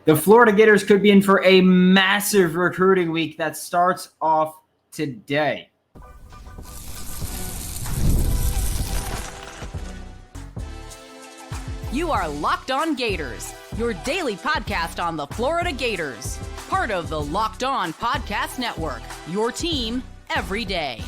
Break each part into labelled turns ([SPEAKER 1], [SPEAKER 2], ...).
[SPEAKER 1] The Florida Gators could be in for a massive recruiting week that starts off today.
[SPEAKER 2] You are Locked On Gators, your daily podcast on the Florida Gators. Part of the Locked On Podcast Network, your team every day.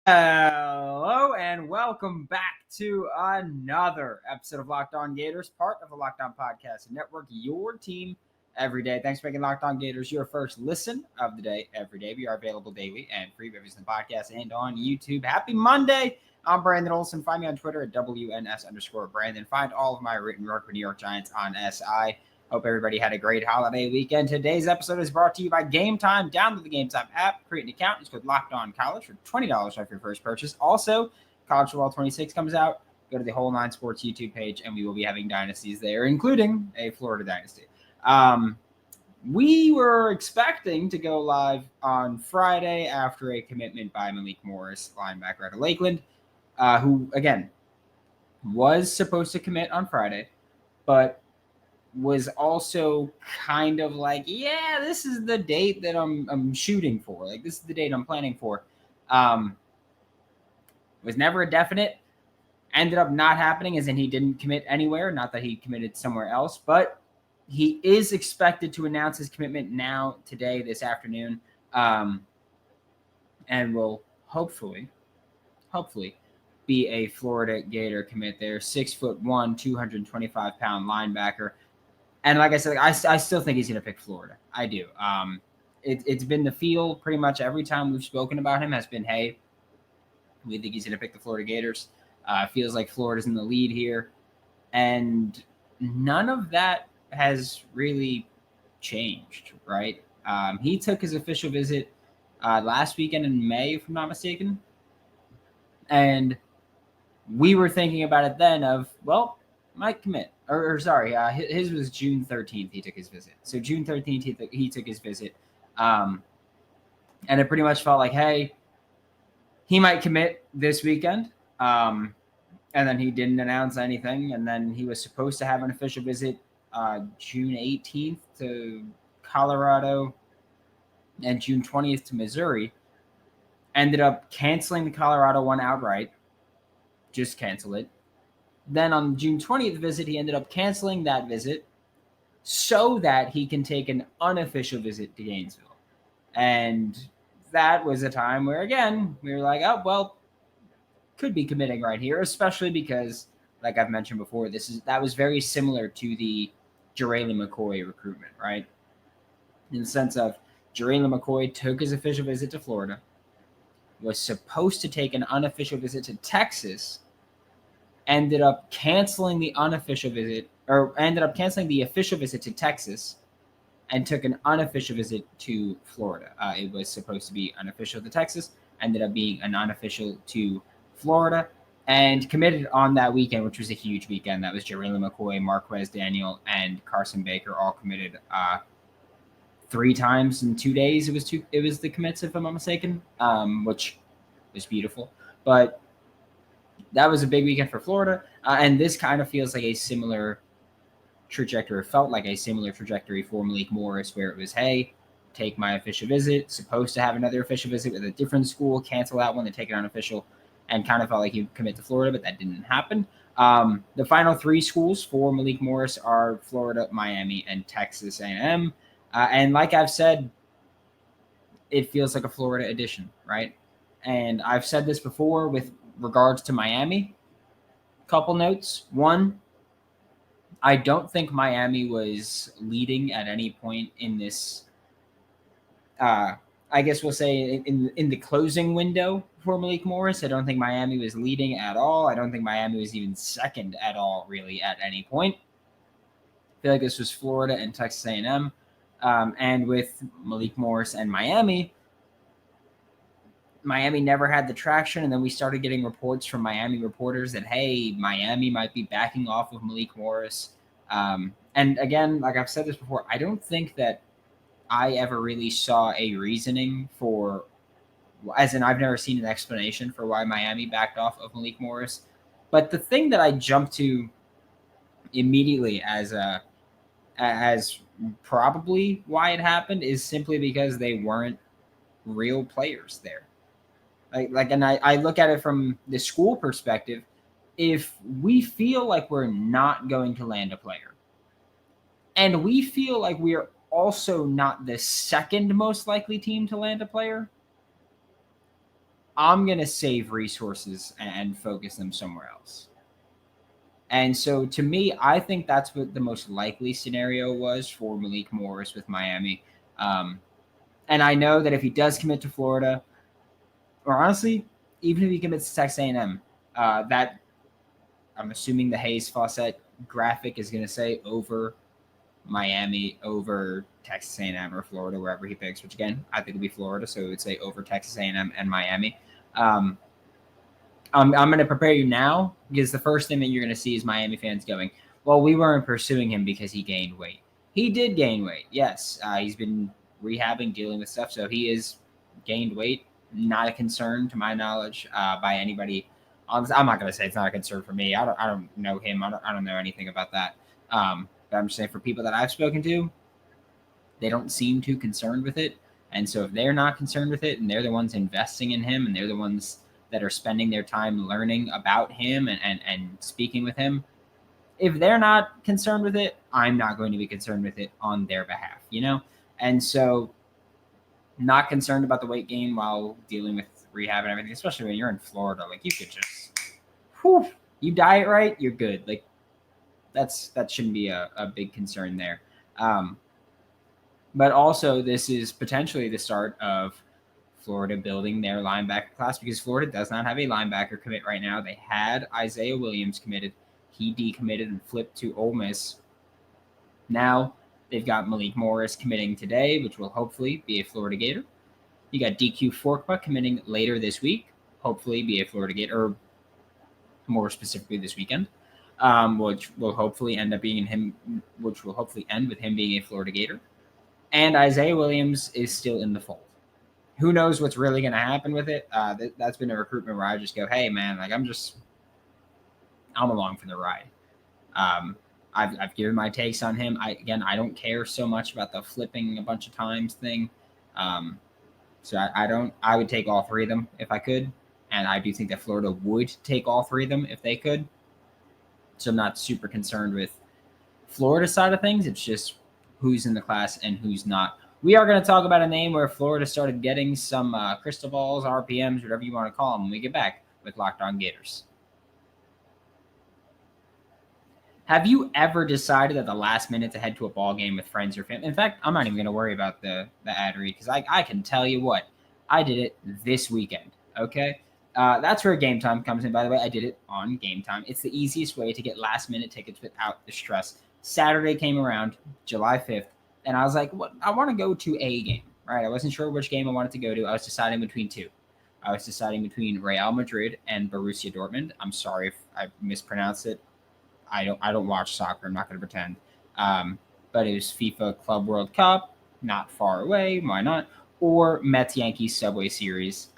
[SPEAKER 1] Hello and welcome back to another episode of Locked On Gators, part of the Locked On Podcast Network, your team every day. Thanks for making Locked On Gators your first listen of the day every day. We are available daily and free reviews in the podcast and on YouTube. Happy Monday. I'm Brandon Olsen. Find me on Twitter at WNS_Brandon. Find all of my written work for New York Giants on SI. Hope everybody had a great holiday weekend. Today's episode is brought to you by Game Time. Download the Game Time app, create an account, use code Locked On College for $20 off your first purchase. Also, College Football 26 comes out. Go to the Whole Nine Sports YouTube page, and we will be having dynasties there, including a Florida dynasty. We were expecting to go live on Friday after a commitment by Malik Morris, linebacker out of Lakeland, who, again, was supposed to commit on Friday, but was also kind of like, yeah, this is the date that I'm shooting for. Like, this is the date I'm planning for. Was never a definite. Ended up not happening, as in he didn't commit anywhere. Not that he committed somewhere else, but he is expected to announce his commitment now, today, this afternoon, and will hopefully be a Florida Gator commit there. 6'1", 225-pound linebacker. And like I said, I still think he's going to pick Florida. I do. It's been the feel pretty much every time we've spoken about him has been, hey, we think he's going to pick the Florida Gators. Feels like Florida's in the lead here. And none of that has really changed, right? He took his official visit last weekend in May, if I'm not mistaken. And we were thinking about it then of, well, might commit. His was June 13th he took his visit. So June 13th he took his visit. And it pretty much felt like, hey, he might commit this weekend. And then he didn't announce anything. And then he was supposed to have an official visit June 18th to Colorado and June 20th to Missouri. Ended up canceling the Colorado one outright. Just cancel it. Then on June 20th visit, he ended up canceling that visit so that he can take an unofficial visit to Gainesville. And that was a time where, again, we were like, oh, well, could be committing right here, especially because, like I've mentioned before, that was very similar to the Jaraylin McCoy recruitment, right? In the sense of Jaraylin McCoy took his official visit to Florida, was supposed to take an unofficial visit to Texas, ended up canceling the official visit to Texas, and took an unofficial visit to Florida. It was supposed to be unofficial to Texas, ended up being an unofficial to Florida, and committed on that weekend, which was a huge weekend. That was Jaraylin McCoy, Marquez Daniel, and Carson Baker all committed 3 times in 2 days. It was the commits, if I'm not mistaken, which was beautiful. But that was a big weekend for Florida, and this kind of feels like a similar trajectory. It felt like a similar trajectory for Malik Morris, where it was, hey, take my official visit, supposed to have another official visit with a different school, cancel that one, then take it unofficial, and kind of felt like he'd commit to Florida, but that didn't happen. The final 3 schools for Malik Morris are Florida, Miami, and Texas A&M. And like I've said, it feels like a Florida edition, right? And I've said this before with regards to Miami. Couple notes. One, I don't think Miami was leading at any point in this, I guess we'll say in the closing window for Malik Morris. I don't think Miami was leading at all. I don't think Miami was even second at all, really, at any point. I feel like this was Florida and Texas A&M. And with Malik Morris and Miami never had the traction, and then we started getting reports from Miami reporters that, hey, Miami might be backing off of Malik Morris. And again, like I've said this before, I don't think that I ever really saw a reasoning for, as in I've never seen an explanation for why Miami backed off of Malik Morris. But the thing that I jumped to immediately as as probably why it happened is simply because they weren't real players there. And I look at it from the school perspective. If we feel like we're not going to land a player, and we feel like we are also not the second most likely team to land a player, I'm going to save resources and focus them somewhere else. And so to me, I think that's what the most likely scenario was for Malik Morris with Miami. And I know that if he does commit to Florida, or honestly, even if he commits to Texas A&M, that I'm assuming the Hayes Fawcett graphic is going to say over Miami, over Texas A&M or Florida, wherever he picks, which again, I think will be Florida. So it would say over Texas A&M and Miami. I'm going to prepare you now because the first thing that you're going to see is Miami fans going, well, we weren't pursuing him because he gained weight. He did gain weight. Yes. He's been rehabbing, dealing with stuff. So he is gained weight. Not a concern to my knowledge by anybody. I'm not going to say it's not a concern for me. I don't know him. I don't know anything about that. But I'm just saying for people that I've spoken to, they don't seem too concerned with it. And so if they're not concerned with it and they're the ones investing in him and they're the ones that are spending their time learning about him and speaking with him, if they're not concerned with it, I'm not going to be concerned with it on their behalf, you know? And so not concerned about the weight gain while dealing with rehab and everything, especially when you're in Florida. Like you could just, you diet right, you're good. Like that shouldn't be a big concern there. But also this is potentially the start of Florida building their linebacker class because Florida does not have a linebacker commit right now. They had Isaiah Williams committed. He decommitted and flipped to Ole Miss. Now they've got Malik Morris committing today, which will hopefully be a Florida Gator. You got DQ Forkba committing later this week, hopefully be a Florida Gator, or more specifically this weekend, which will hopefully end up being which will hopefully end with him being a Florida Gator. And Isaiah Williams is still in the fold. Who knows what's really going to happen with it? That's been a recruitment where I just go, hey, man, like I'm along for the ride. I've given my takes on him. I don't care so much about the flipping a bunch of times thing. So I would take all three of them if I could. And I do think that Florida would take all three of them if they could. So I'm not super concerned with Florida side of things. It's just who's in the class and who's not. We are going to talk about a name where Florida started getting some crystal balls, RPMs, whatever you want to call them when we get back with Locked On Gators. Have you ever decided at the last minute to head to a ball game with friends or family? In fact, I'm not even going to worry about the ad read because I can tell you what, I did it this weekend, okay? That's where Game Time comes in, by the way. I did it on Game Time. It's the easiest way to get last-minute tickets without the stress. Saturday came around, July 5th, and I was like, "What? I want to go to a game, right? I wasn't sure which game I wanted to go to. I was deciding between two. I was deciding between Real Madrid and Borussia Dortmund. I'm sorry if I mispronounced it. I don't watch soccer. I'm not going to pretend. But it was FIFA Club World Cup, not far away. Why not? Or Mets Yankees Subway Series.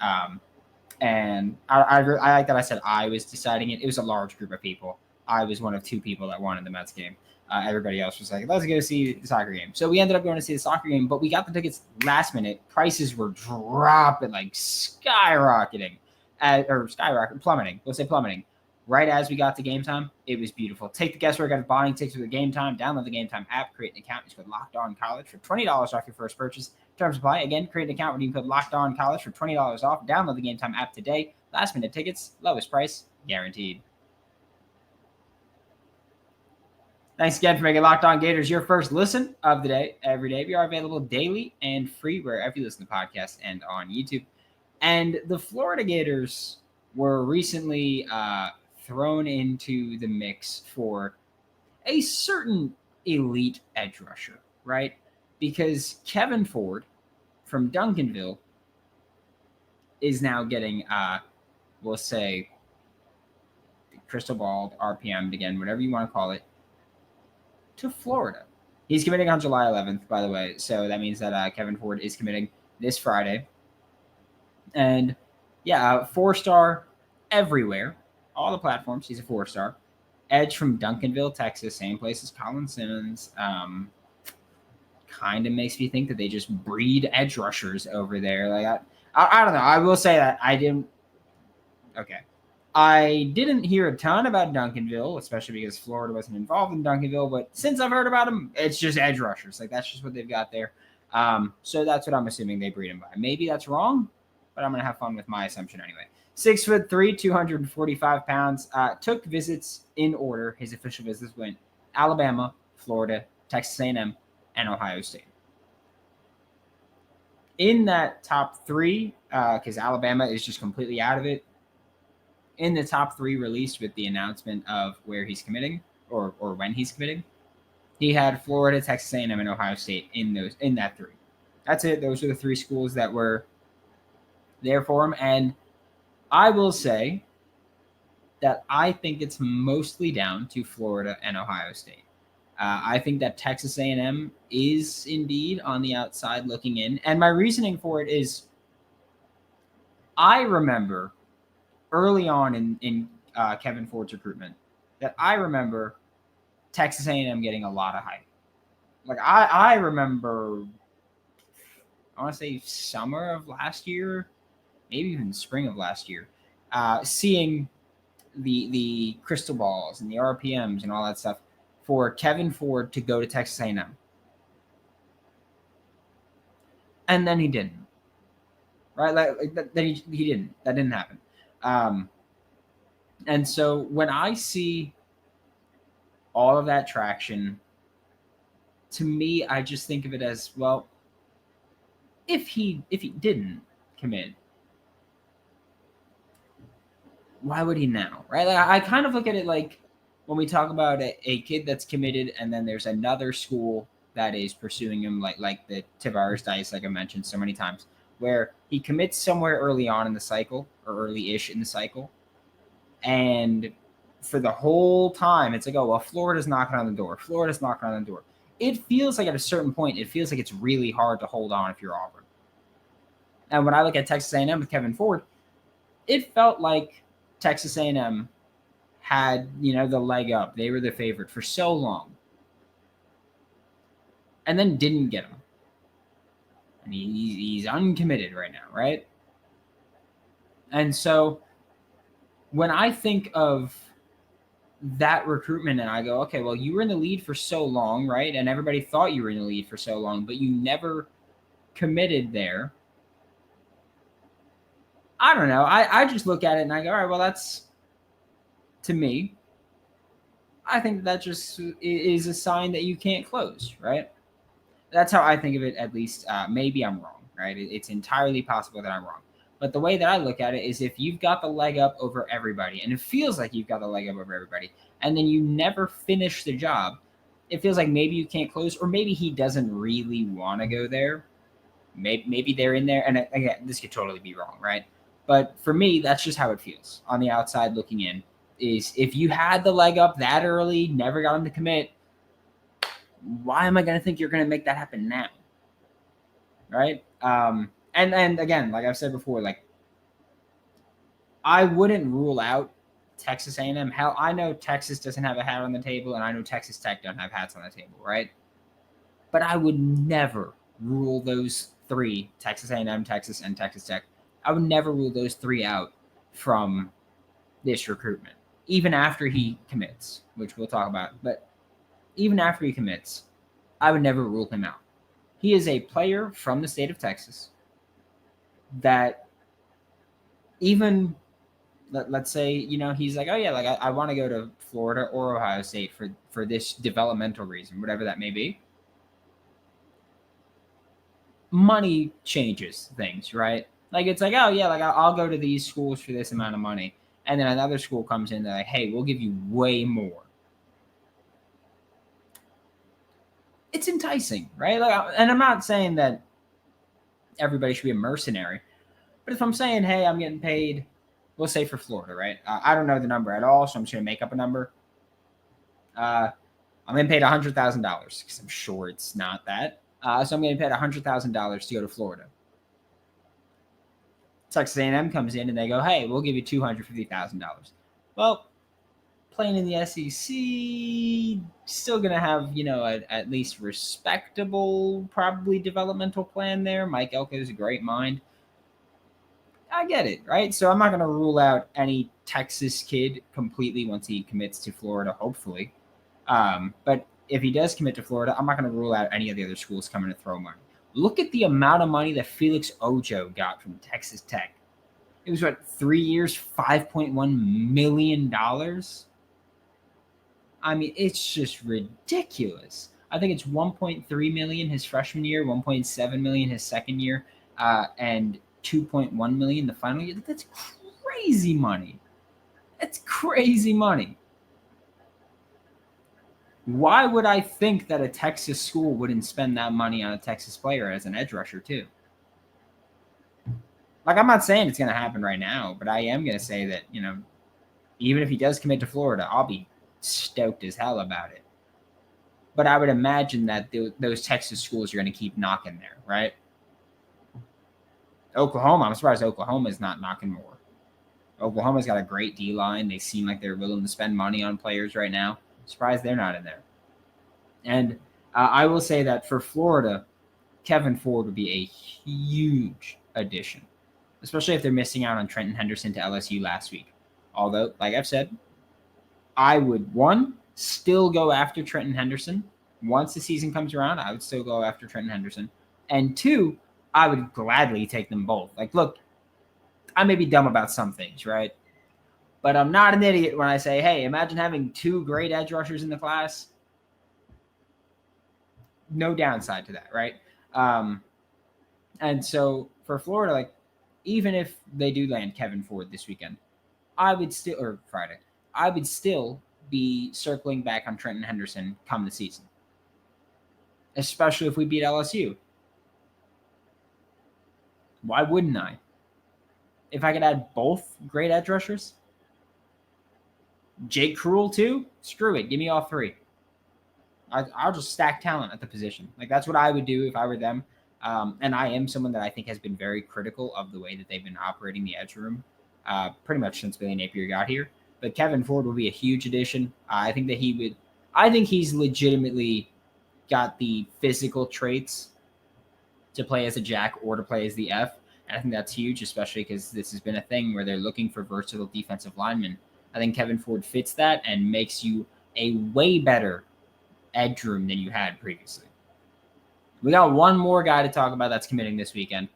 [SPEAKER 1] And I like that I said I was deciding it. It was a large group of people. I was one of two people that wanted the Mets game. Everybody else was like, let's go see the soccer game. So we ended up going to see the soccer game, but we got the tickets last minute. Prices were dropping, like skyrocketing, plummeting. We'll say plummeting. Right as we got to Game Time, it was beautiful. Take the guesswork out of buying tickets with Game Time. Download the Game Time app, create an account, use code Locked On College for $20 off your first purchase. Terms apply. Again, create an account, redeem code Locked On College for $20 off. Download the Game Time app today. Last minute tickets, lowest price guaranteed. Thanks again for making Locked On Gators your first listen of the day every day. We are available daily and free wherever you listen to podcasts and on YouTube. And the Florida Gators were recently thrown into the mix for a certain elite edge rusher, right? Because Kevin Ford from Duncanville is now getting, we'll say, crystal ball, RPM'd again, whatever you want to call it, to Florida. He's committing on July 11th, by the way. So that means that Kevin Ford is committing this Friday. And yeah, 4-star everywhere. All the platforms. He's a 4-star. Edge from Duncanville, Texas. Same place as Colin Simmons. kind of makes me think that they just breed edge rushers over there. Like I don't know. I will say that I didn't hear a ton about Duncanville, especially because Florida wasn't involved in Duncanville. But since I've heard about them, it's just edge rushers. Like that's just what they've got there. So that's what I'm assuming they breed them by. Maybe that's wrong, but I'm gonna have fun with my assumption anyway. 6'3", 245 pounds. Took visits in order. His official visits went Alabama, Florida, Texas A&M, and Ohio State. In that top three, because Alabama is just completely out of it, in the top three released with the announcement of where he's committing or when he's committing, he had Florida, Texas A&M, and Ohio State in that three. That's it. Those are the three schools that were there for him. And I will say that I think it's mostly down to Florida and Ohio State. I think that Texas A&M is indeed on the outside looking in. And my reasoning for it is I remember early on in Kevin Ford's recruitment that I remember Texas A&M getting a lot of hype. Like I remember, I want to say summer of last year, maybe even spring of last year, seeing the crystal balls and the RPMs and all that stuff for Kevin Ford to go to Texas A&M. And then he didn't. Right? Like that he didn't. That didn't happen. And so when I see all of that traction, to me, I just think of it as, well, if he didn't commit, why would he now? Right? Like, I kind of look at it like when we talk about a kid that's committed and then there's another school that is pursuing him, like the Tavares Dice, like I mentioned so many times, where he commits somewhere early on in the cycle or early-ish in the cycle. And for the whole time, it's like, oh, well, Florida's knocking on the door. Florida's knocking on the door. It feels like at a certain point, it feels like it's really hard to hold on if you're Auburn. And when I look at Texas A&M with Kevin Ford, it felt like Texas A&M had, the leg up. They were the favorite for so long. And then didn't get him. And he's uncommitted right now, right? And so when I think of that recruitment and I go, okay, well, you were in the lead for so long, right? And everybody thought you were in the lead for so long, but you never committed there. I don't know. I just look at it and I go, all right, well, that's, to me, I think that just is a sign that you can't close, right? That's how I think of it, at least. Maybe I'm wrong, right? It's entirely possible that I'm wrong. But the way that I look at it is if you've got the leg up over everybody, and it feels like you've got the leg up over everybody, and then you never finish the job, it feels like maybe you can't close, or maybe he doesn't really want to go there. Maybe they're in there, and again, this could totally be wrong, right? But for me, that's just how it feels on the outside looking in, is if you had the leg up that early, never got him to commit, why am I going to think you're going to make that happen now? Right? And again, like I've said before, like I wouldn't rule out Texas A&M. Hell, I know Texas doesn't have a hat on the table, and I know Texas Tech don't have hats on the table, right? But I would never rule those three, Texas A&M, Texas, and Texas Tech, I would never rule those three out from this recruitment, even after he commits, which we'll talk about. But even after he commits, I would never rule him out. He is a player from the state of Texas that even, let's say, he's like, oh yeah, like I want to go to Florida or Ohio State for this developmental reason, whatever that may be. Money changes things, right? Like it's like, oh yeah, like I'll go to these schools for this amount of money. And then another school comes in, they're like, hey, we'll give you way more. It's enticing, right? Like, and I'm not saying that everybody should be a mercenary, but if I'm saying, hey, I'm getting paid, we'll say for Florida, right? I don't know the number at all, so I'm just going to make up a number. I'm getting paid $100,000 because I'm sure it's not that. So I'm getting paid $100,000 to go to Florida. Texas A&M comes in and they go, hey, we'll give you $250,000. Well, playing in the SEC, still going to have, at least respectable, probably developmental plan there. Mike Elko is a great mind. I get it, right? So I'm not going to rule out any Texas kid completely once he commits to Florida, hopefully. But if he does commit to Florida, I'm not going to rule out any of the other schools coming to throw money. Look at the amount of money that Felix Ojo got from Texas Tech. It was, 3 years, $5.1 million? I mean, it's just ridiculous. I think it's $1.3 million his freshman year, $1.7 million his second year, and $2.1 million the final year. That's crazy money. That's crazy money. Why would I think that a Texas school wouldn't spend that money on a Texas player as an edge rusher too? Like, I'm not saying it's going to happen right now, but I am going to say that, even if he does commit to Florida, I'll be stoked as hell about it. But I would imagine that those Texas schools are going to keep knocking there, right? Oklahoma, I'm surprised Oklahoma is not knocking more. Oklahoma's got a great D-line. They seem like they're willing to spend money on players right now. Surprised they're not in there. And I will say that for Florida, Kevin Ford would be a huge addition, especially if they're missing out on Trenton Henderson to LSU last week. Although, like I've said, I would, one, still go after Trenton Henderson. Once the season comes around, I would still go after Trenton Henderson. And two, I would gladly take them both. Like, look, I may be dumb about some things, right? But I'm not an idiot when I say, hey, imagine having two great edge rushers in the class. No downside to that, right? And so for Florida, like, even if they do land Kevin Ford this weekend, I would still, or Friday, I would still be circling back on Trenton Henderson come the season, especially if we beat LSU. Why wouldn't I? If I could add both great edge rushers, Jake Cruel too, screw it, give me all three. I'll just stack talent at the position. Like, that's what I would do if I were them. And I am someone that I think has been very critical of the way that they've been operating the edge room pretty much since Billy Napier got here. But Kevin Ford will be a huge addition. I think he's legitimately got the physical traits to play as a jack or to play as the F. And I think that's huge, especially because this has been a thing where they're looking for versatile defensive linemen. I think Kevin Ford fits that and makes you a way better edge room than you had previously. We got one more guy to talk about that's committing this weekend.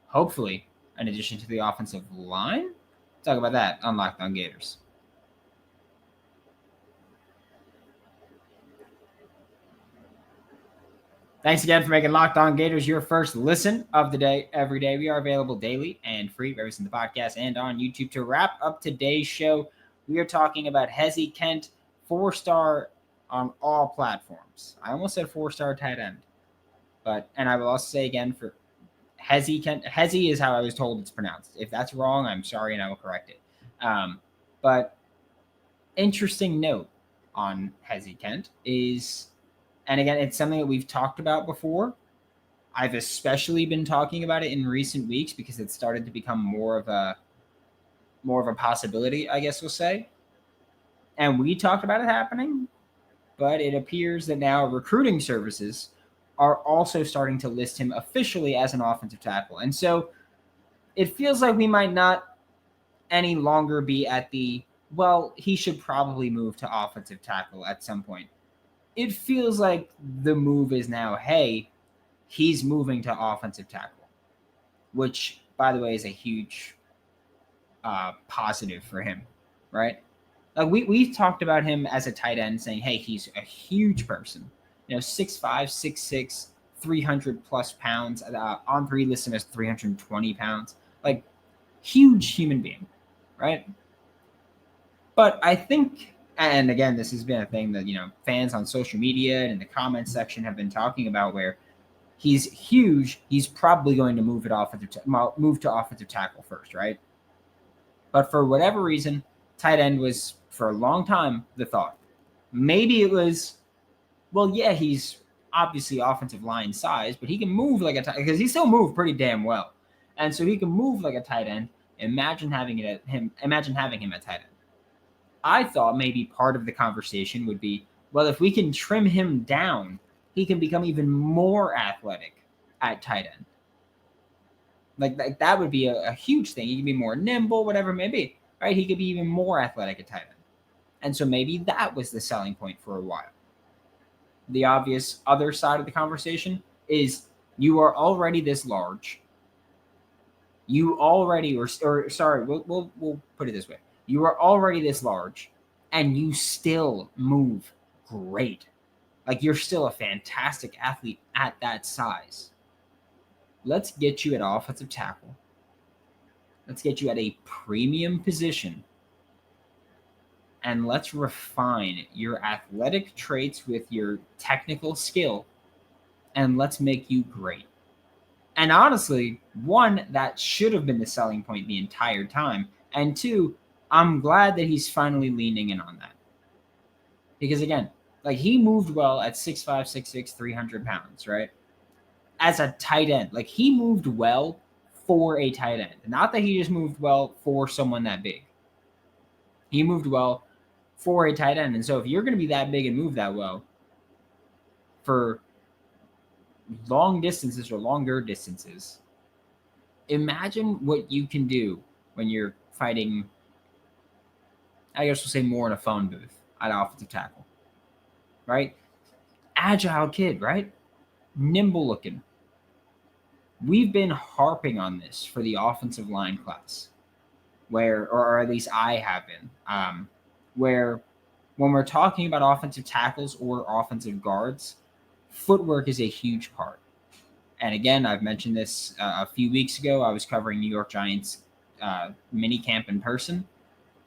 [SPEAKER 1] Hopefully, in addition to the offensive line. Talk about that on Locked On Gators. Thanks again for making Locked On Gators your first listen of the day every day. We are available daily and free wherever in the podcast and on YouTube. To wrap up today's show, we are talking about Heze Kent, 4-star on all platforms. I almost said 4-star tight end. And I will also say again for Heze Kent, Heze is how I was told it's pronounced. If that's wrong, I'm sorry and I will correct it. But interesting note on Heze Kent is, and again, it's something that we've talked about before. I've especially been talking about it in recent weeks because it started to become more of a possibility, I guess we'll say. And we talked about it happening, but it appears that now recruiting services are also starting to list him officially as an offensive tackle. And so it feels like we might not any longer be at the, well, he should probably move to offensive tackle at some point. It feels like the move is now, hey, he's moving to offensive tackle, which, by the way, is a huge positive for him, right? Like we've talked about him as a tight end, saying, hey, he's a huge person. 6'5", 6'6", 300 plus pounds. On 3 list him as 320 pounds. Like, huge human being, right? But I think, and again, this has been a thing that, fans on social media and in the comments section have been talking about, where he's huge. He's probably going to move to offensive tackle first, right? But for whatever reason, tight end was, for a long time, the thought. Maybe it was, well, yeah, he's obviously offensive line size, but he can move like a tight end, because he still moved pretty damn well. And so he can move like a tight end. Imagine having him at tight end. I thought maybe part of the conversation would be, well, if we can trim him down, he can become even more athletic at tight end. Like that would be a huge thing. He could be more nimble, whatever it may be, right? He could be even more athletic at tight end. And so maybe that was the selling point for a while. The obvious other side of the conversation is you are already this large. You already, or sorry, we'll put it this way. You are already this large, and you still move great. Like you're still a fantastic athlete at that size. Let's get you at offensive tackle. Let's get you at a premium position. And let's refine your athletic traits with your technical skill. And let's make you great. And honestly, one, that should have been the selling point the entire time. And two, I'm glad that he's finally leaning in on that. Because again, like he moved well at 6'5", 6'6", 300 pounds, right? As a tight end. Like he moved well for a tight end. Not that he just moved well for someone that big. He moved well for a tight end. And so if you're going to be that big and move that well for long distances or longer distances, imagine what you can do when you're fighting, I guess we'll say more in a phone booth at offensive tackle, right? Agile kid, right? Nimble looking. We've been harping on this for the offensive line class, where, or at least I have been, where when we're talking about offensive tackles or offensive guards, footwork is a huge part. And again, I've mentioned this a few weeks ago. I was covering New York Giants mini camp in person,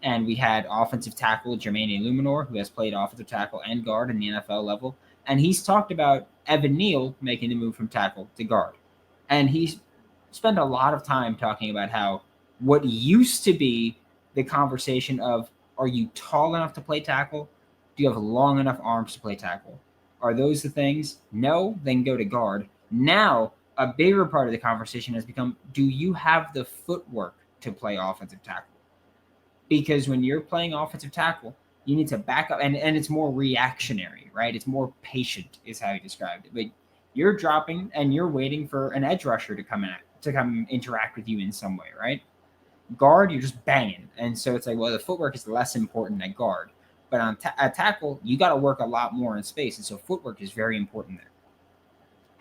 [SPEAKER 1] and we had offensive tackle Jermaine Illuminor, who has played offensive tackle and guard in the NFL level. And he's talked about Evan Neal making the move from tackle to guard. And he's spent a lot of time talking about how what used to be the conversation of, are you tall enough to play tackle? Do you have long enough arms to play tackle? Are those the things? No, then go to guard. Now, a bigger part of the conversation has become, do you have the footwork to play offensive tackle? Because when you're playing offensive tackle, you need to back up, and it's more reactionary, right? It's more patient is how he described it. But you're dropping and you're waiting for an edge rusher to come interact with you in some way, right? Guard, you're just banging. And so it's like, well, the footwork is less important at guard. But on at tackle, you got to work a lot more in space. And so footwork is very important there.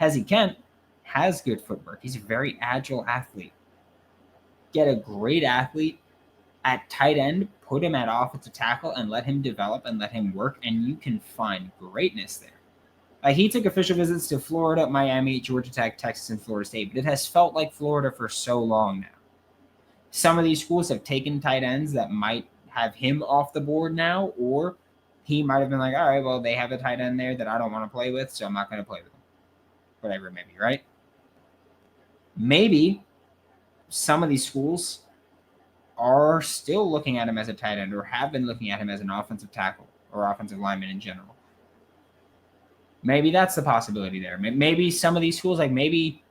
[SPEAKER 1] Heze Kent has good footwork. He's a very agile athlete. Get a great athlete at tight end, put him at offensive tackle, and let him develop and let him work, and you can find greatness there. He took official visits to Florida, Miami, Georgia Tech, Texas, and Florida State, but it has felt like Florida for so long now. Some of these schools have taken tight ends that might have him off the board now, or he might have been like, all right, well, they have a tight end there that I don't want to play with, so I'm not going to play with them. Whatever it may be, right? Maybe some of these schools are still looking at him as a tight end or have been looking at him as an offensive tackle or offensive lineman in general. Maybe that's the possibility there. Maybe some of these schools, like maybe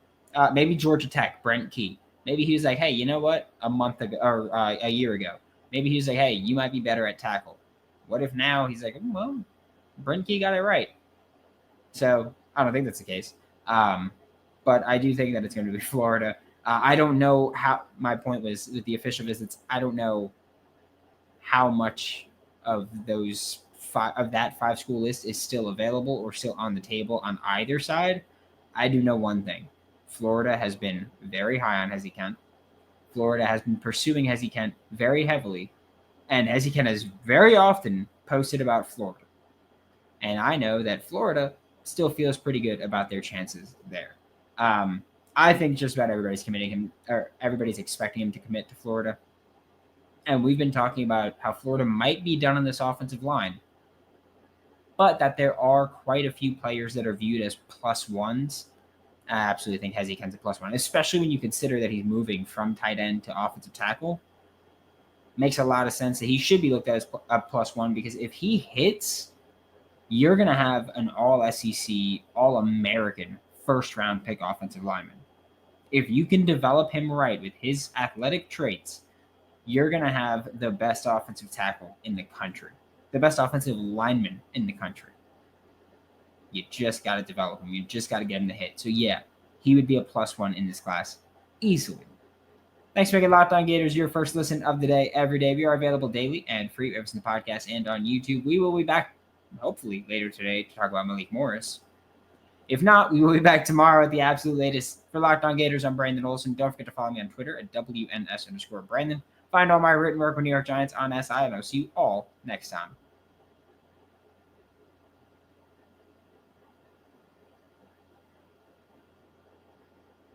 [SPEAKER 1] Georgia Tech, Brent Key, maybe he was like, hey, you know what? A month ago or a year ago, maybe he was like, hey, you might be better at tackle. What if now he's like, well, Brent Key got it right. So I don't think that's the case. But I do think that it's going to be Florida. I don't know how, my point was with the official visits, I don't know how much of those that 5-school list is still available or still on the table on either side. I do know one thing. Florida has been very high on Heze Kent. Florida has been pursuing Heze Kent very heavily, and Heze Kent has very often posted about Florida. And I know that Florida still feels pretty good about their chances there. I think just about everybody's committing him, or everybody's expecting him to commit to Florida. And we've been talking about how Florida might be done on this offensive line, but that there are quite a few players that are viewed as plus ones. I absolutely think Heze Kent's a plus one, especially when you consider that he's moving from tight end to offensive tackle. Makes a lot of sense that he should be looked at as a plus one, because if he hits, you're going to have an all-SEC, all-American first-round pick offensive lineman. If you can develop him right with his athletic traits, you're going to have the best offensive tackle in the country, the best offensive lineman in the country. You just got to develop him. You just got to get him to hit. So, yeah, he would be a +1 in this class easily. Thanks for making Locked On Gators your first listen of the day every day. We are available daily and free every single podcast and on YouTube. We will be back hopefully later today to talk about Malik Morris. If not, we will be back tomorrow at the absolute latest. For Locked On Gators, I'm Brandon Olsen. Don't forget to follow me on Twitter at WNS_Brandon. Find all my written work with New York Giants on SI, and I'll see you all next time.